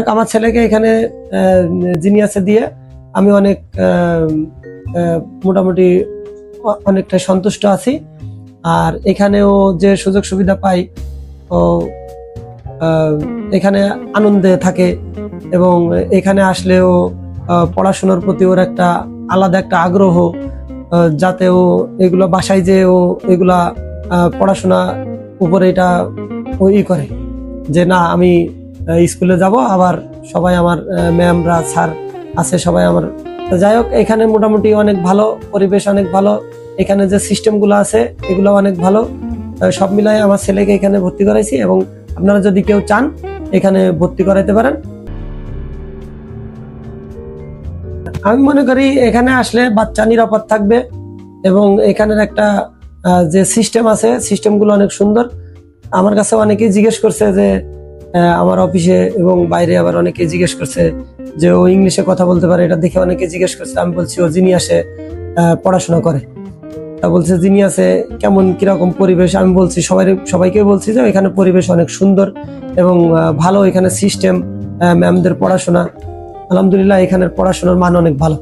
আমার ছেলেকে এখানে জিনিয়াসে দিয়ে আমি অনেক মোটামুটি অনেকটা সন্তুষ্ট আছি। আর এখানেও যে সুযোগ সুবিধা পাই ও এখানে আনন্দে থাকে এবং এখানে আসলেও পড়াশোনার প্রতি ওর একটা আলাদা একটা আগ্রহ, যাতে ও এগুলো বাসায় যে ও এগুলা পড়াশোনা উপরে এটা ও করে যে না আমি স্কুলে যাব, আবার সবাই আমার ম্যামরা স্যার আছে সবাই আমার। যাই হোক, এখানে মোটামুটি অনেক ভালো পরিবেশ, অনেক ভালো। এখানে যে সিস্টেমগুলো আছে এগুলো অনেক ভালো। সব মিলাই আমার ছেলেকে এখানে ভর্তি করাইছি এবং আপনারা যদি কেউ চান এখানে ভর্তি করাইতে পারেন। আমি মনে করি এখানে আসলে বাচ্চা নিরাপদ থাকবে এবং এখানের একটা যে সিস্টেম আছে সিস্টেমগুলো অনেক সুন্দর। আমার কাছে অনেকেই জিজ্ঞেস করছে যে আমার অফিসে এবং বাইরে আবার অনেকে জিজ্ঞেস করছে যে ও ইংলিশে কথা বলতে পারে, এটা দেখে অনেকে জিজ্ঞেস করছে। আমি বলছি ও জিনিয়াসে পড়াশোনা করে। তা বলছে জিনিয়াসে কেমন কিরকম পরিবেশ? আমি বলছি সবাইকে বলছি যে এখানে পরিবেশ অনেক সুন্দর এবং ভালো। এখানে সিস্টেম, ম্যামদের পড়াশোনা, আলহামদুলিল্লাহ এখানের পড়াশোনার মান অনেক ভালো।